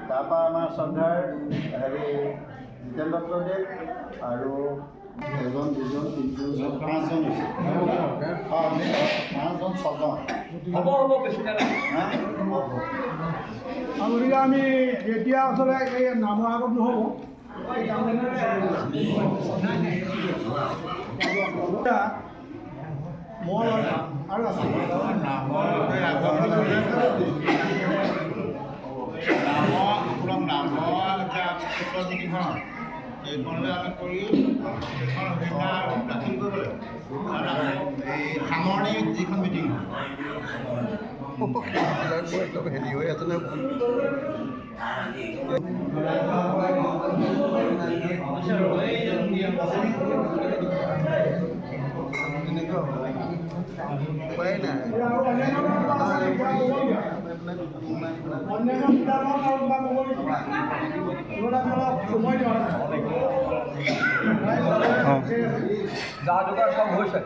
তাৰপৰা আমাৰ শ্ৰদ্ধাৰ হেৰি জিতেন দত্তদেৱ আৰু এজন দুজন তিনিজন পাঁচজন হৈছে পাঁচজন ছজন হ'ব বেছি নালাগে। গতিকে আমি এতিয়া আচলতে এই নামৰ আগত নহ'ব মই আৰু আছোঁ এইখনলৈ আমি কৰি এখন অভিজ্ঞতা দাখিল কৰিব লাগিব এই সামৰণি যিখন মিটিং হেৰি হৈ আছে নে উপায় নাই যা যোগাৰ সব হৈছে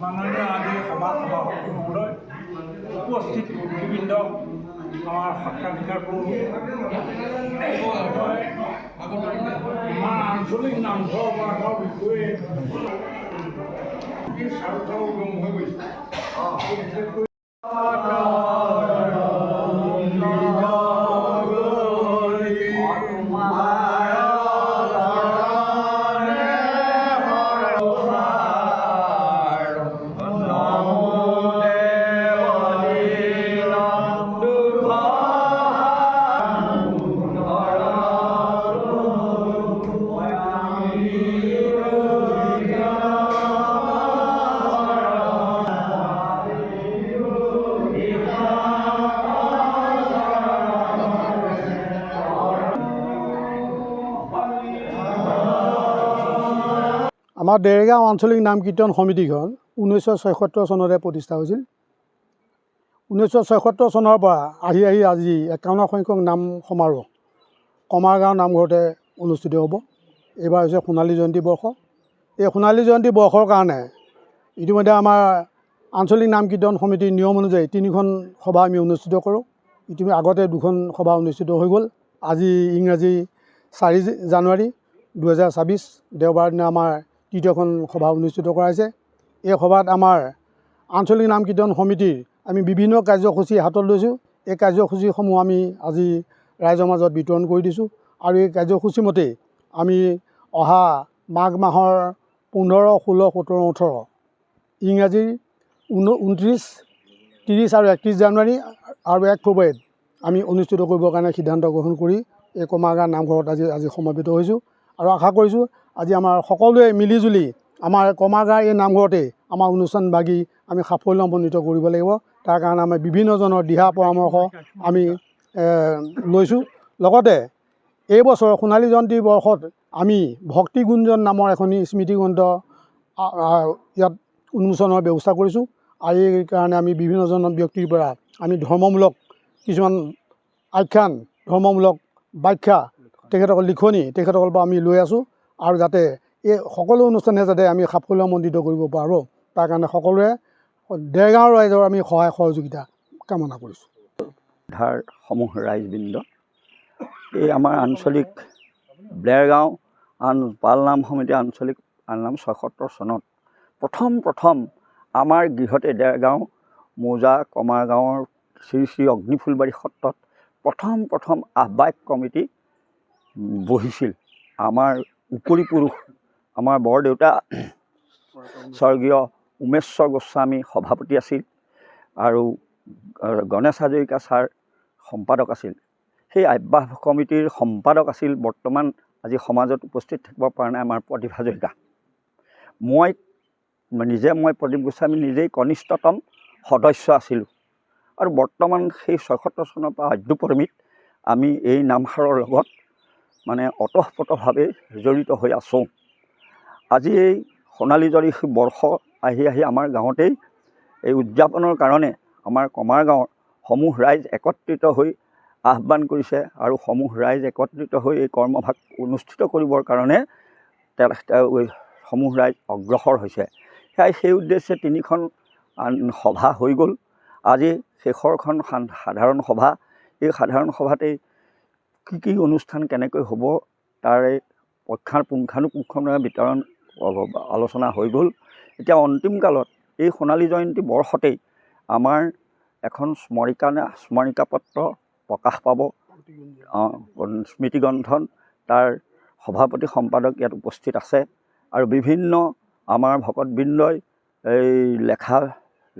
মাননীয় আজি সভাপতি মহোদয়, উপস্থিত বিভিন্ন আমাৰ সত্ৰাধিকাৰ আমাৰ আঞ্চলিক নামঘৰবিলাকৰ বিষয়ে স্বাৰ্থ উদং হৈ গৈছে। আমাৰ দেৰগাঁও আঞ্চলিক নাম কীৰ্তন সমিতিখন 1976 চনতে প্ৰতিষ্ঠা হৈছিল। 1976 চনৰ পৰা আহি আজি 51 সংখ্যক নাম সমাৰোহ কমাৰগাঁও নামঘৰতে অনুষ্ঠিত হ'ব। এইবাৰ হৈছে সোণালী জয়ন্তী বৰ্ষ। এই সোণালী জয়ন্তী বৰ্ষৰ কাৰণে ইতিমধ্যে আমাৰ আঞ্চলিক নাম কীৰ্তন সমিতিৰ নিয়ম অনুযায়ী 3খন সভা আমি অনুষ্ঠিত কৰোঁ। ইতিমধ্যে আগতে 2খন সভা অনুষ্ঠিত হৈ গ'ল। আজি ইংৰাজী 4 জানুৱাৰী 2024 দেওবাৰ দিনা আমাৰ 3খন সভা অনুষ্ঠিত কৰা হৈছে। এই সভাত আমাৰ আঞ্চলিক নাম কীৰ্তন সমিতিৰ আমি বিভিন্ন কাৰ্যসূচী হাতত লৈছোঁ। এই কাৰ্যসূচীসমূহ আমি আজি ৰাইজৰ মাজত বিতৰণ কৰি দিছোঁ আৰু এই কাৰ্যসূচী মতেই আমি অহা মাঘ মাহৰ 15, 16, 17, 18 ইংৰাজীৰ 29, 30 আৰু 31 জানুৱাৰী আৰু 1 ফেব্ৰুৱাৰীত আমি অনুষ্ঠিত কৰিবৰ কাৰণে সিদ্ধান্ত গ্ৰহণ কৰি এই কমাৰগাঁও নামঘৰত আজি সমবেত হৈছোঁ আৰু আশা কৰিছোঁ আজি আমাৰ সকলোৱে মিলিজুলি আমাৰ কমাৰগাঁও এই নামঘৰতে আমাৰ অনুষ্ঠানভাগী আমি সাফল্যমণ্ডিত কৰিব লাগিব। তাৰ কাৰণে আমি বিভিন্নজনৰ দিহা পৰামৰ্শ আমি লৈছোঁ। লগতে এই বছৰ সোণালী জয়ন্তী বৰ্ষত আমি ভক্তি গুঞ্জন নামৰ এখনি স্মৃতিগ্ৰন্থ ইয়াত উন্মোচনৰ ব্যৱস্থা কৰিছোঁ আৰু এই কাৰণে আমি বিভিন্নজন ব্যক্তিৰ পৰা আমি ধৰ্মমূলক কিছুমান আখ্যান, ধৰ্মমূলক ব্যাখ্যা, তেখেতসকল লিখনি তেখেতসকলৰ পৰা আমি লৈ আছোঁ আৰু যাতে এই সকলো অনুষ্ঠানে যাতে আমি সাফল্যমণ্ডিত কৰিব পাৰোঁ তাৰ কাৰণে সকলোৱে দেৰগাঁও ৰাইজৰ আমি সহায় সহযোগিতা কামনা কৰিছোঁ। সমূহ ৰাইজবৃন্দ, এই আমাৰ আঞ্চলিক দেৰগাঁও পালনাম সমিতি আঞ্চলিক পালনাম 76 চনত প্ৰথম আমাৰ গৃহতে দেৰগাঁও মৌজা কমাৰগাঁৱৰ শ্ৰী অগ্নিফুলবাৰী সত্ৰত প্ৰথম আহ্বায়ক কমিটি বহিছিল। আমাৰ উপৰি পুৰুষ আমাৰ বৰদেউতা স্বৰ্গীয় উমেশ্বৰ গোস্বামী সভাপতি আছিল আৰু গণেশ হাজৰিকা ছাৰ সম্পাদক আছিল। সেই আহ্বায়ক কমিটিৰ সম্পাদক আছিল বৰ্তমান আজি সমাজত উপস্থিত থাকিব পৰা নাই আমাৰ প্ৰদীপ হাজৰিকা। মই প্ৰদীপ গোস্বামী নিজেই কনিষ্ঠতম সদস্য আছিলোঁ আৰু বৰ্তমান সেই 76 চনৰ পৰা অদ্যুপৰমিত আমি এই নামষাৰৰ লগত অতঃপ্ৰোতভাৱে জড়িত হৈ আছোঁ। আজি এই সোণালী জয়ন্তী বৰ্ষ আহি আমাৰ গাঁৱতেই এই উদযাপনৰ কাৰণে আমাৰ কমাৰগাঁৱৰ সমূহ ৰাইজ একত্ৰিত হৈ আহ্বান কৰিছে আৰু সমূহ ৰাইজ একত্ৰিত হৈ এই কৰ্মভাগ অনুষ্ঠিত কৰিবৰ কাৰণে সমূহ ৰাইজ অগ্ৰসৰ হৈছে। সেই উদ্দেশ্যে 3খন সভা হৈ গ'ল। আজি শেষৰখন সাধাৰণ সভা। এই সাধাৰণ সভাতেই কি অনুষ্ঠান কেনেকৈ হ'ব তাৰে পুংখানুপুংখভাৱে বিতৰণ আলোচনা হৈ গ'ল। এতিয়া অন্তিম কালত এই সোণালী জয়ন্তী বৰ্ষতেই আমাৰ এখন স্মৰিকা পত্ৰ প্ৰকাশ পাব, স্মৃতিগ্ৰন্থন। তাৰ সভাপতি সম্পাদক ইয়াত উপস্থিত আছে আৰু বিভিন্ন আমাৰ ভকতবৃন্দই এই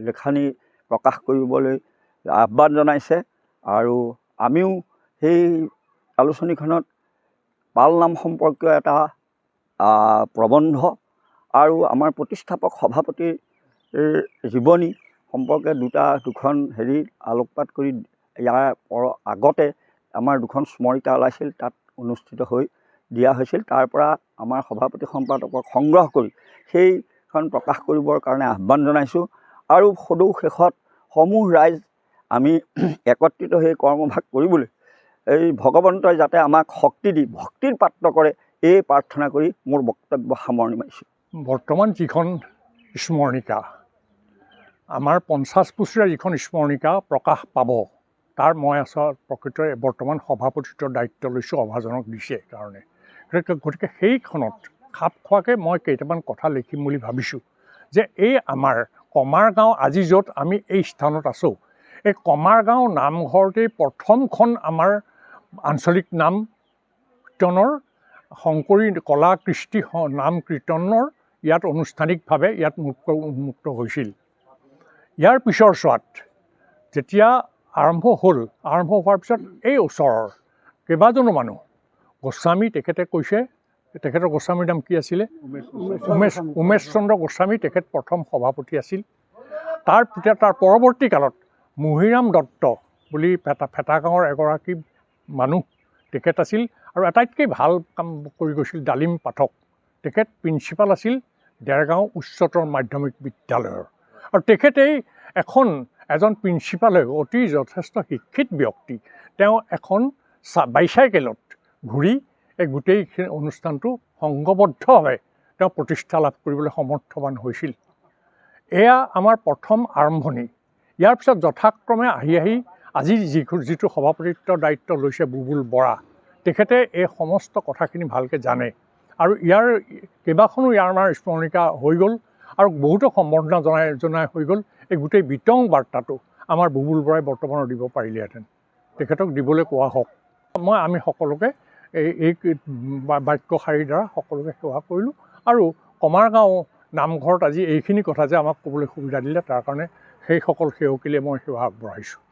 লেখানি প্ৰকাশ কৰিবলৈ আহ্বান জনাইছে। আৰু আমিও সেই আলোচনীখনত পালনাম সম্পৰ্কীয় এটা প্ৰবন্ধ আৰু আমাৰ প্ৰতিষ্ঠাপক সভাপতিৰ জীৱনী সম্পৰ্কে দুখন আলোকপাত কৰি ইয়াৰ আগতে আমাৰ 2খন স্মৰিকা ওলাইছিল, তাত অনুষ্ঠিত হৈ দিয়া হৈছিল। তাৰ পৰা আমাৰ সভাপতি সম্পাদকক সংগ্ৰহ কৰি সেইখন প্ৰকাশ কৰিবৰ কাৰণে আহ্বান জনাইছোঁ। আৰু সদৌ শেষত সমূহ ৰাইজ আমি একত্ৰিত হৈ কৰ্মভাগ কৰিবলৈ এই ভগৱন্তই যাতে আমাক শক্তি দি ভক্তিৰ পাত্ৰ কৰে, এই প্ৰাৰ্থনা কৰি মোৰ বক্তব্য সামৰণি মাৰিছোঁ। বৰ্তমান যিখন স্মৰণিকা, আমাৰ 50 বছৰীয়া যিখন স্মৰণিকা প্ৰকাশ পাব, তাৰ মই প্ৰকৃতৰে বৰ্তমান সভাপতিত্বৰ দায়িত্ব লৈছোঁ, সভাজনক দিছে কাৰণে। গতিকে সেইখনত খাপ খোৱাকৈ মই কেইটামান কথা লিখিম বুলি ভাবিছোঁ যে এই আমাৰ কমাৰগাঁও, আজি য'ত আমি এই স্থানত আছোঁ, এই কমাৰগাঁও নামঘৰতেই প্ৰথমখন আমাৰ আঞ্চলিক নাম কীৰ্তনৰ শংকৰী কলা কৃষ্টি নাম কীৰ্তনৰ ইয়াত আনুষ্ঠানিকভাৱে ইয়াত উন্মুক্ত হৈছিল। ইয়াৰ পিছৰ ছোৱাত যেতিয়া আৰম্ভ হোৱাৰ পিছত এই ওচৰৰ কেইবাজনো মানুহ, গোস্বামী তেখেতে কৈছে, তেখেতৰ গোস্বামীৰ নাম কি আছিলে? উমেশ চন্দ্ৰ গোস্বামী, তেখেত প্ৰথম সভাপতি আছিল। তাৰ পৰৱৰ্তী কালত মুহিৰাম দত্ত বুলি ফেটা গাঁৱৰ এগৰাকী মানুহ তেখেত আছিল আৰু আটাইতকৈ ভাল কাম কৰি গৈছিল ডালিম পাঠক। তেখেত প্ৰিন্সিপাল আছিল দেৰগাঁও উচ্চতৰ মাধ্যমিক বিদ্যালয়ৰ। আৰু তেখেতেই এজন প্ৰিন্সিপাল হৈ অতি যথেষ্ট শিক্ষিত ব্যক্তি, তেওঁ এখন বাইচাইকেলত ঘূৰি এই গোটেইখিনি অনুষ্ঠানটো সংঘবদ্ধভাৱে তেওঁ প্ৰতিষ্ঠা লাভ কৰিবলৈ সমৰ্থৱান হৈছিল। এয়া আমাৰ প্ৰথম আৰম্ভণি। ইয়াৰ পিছত যথাক্ৰমে আহি আজি যিটো সভাপতিত্বৰ দায়িত্ব লৈছে বুবুল বৰা, তেখেতে এই সমস্ত কথাখিনি ভালকৈ জানে আৰু কেইবাখনো আমাৰ স্মৰণিকা হৈ গ'ল আৰু বহুতো সম্বৰ্ধনা জনাই হৈ গ'ল। এই গোটেই বিতং বাৰ্তাটো আমাৰ বুবুল বৰাই বৰ্তমানৰ দিব পাৰিলেহেঁতেন, তেখেতক দিবলৈ কোৱা হওক। আমি সকলোকে এই বাক্যশাৰীৰ দ্বাৰা সকলোকে সেৱা কৰিলোঁ আৰু কমাৰগাঁও নামঘৰত আজি এইখিনি কথা যে আমাক ক'বলৈ সুবিধা দিলে, তাৰ কাৰণে সেইসকল সেৱকীলে মই সেৱা আগবঢ়াইছোঁ।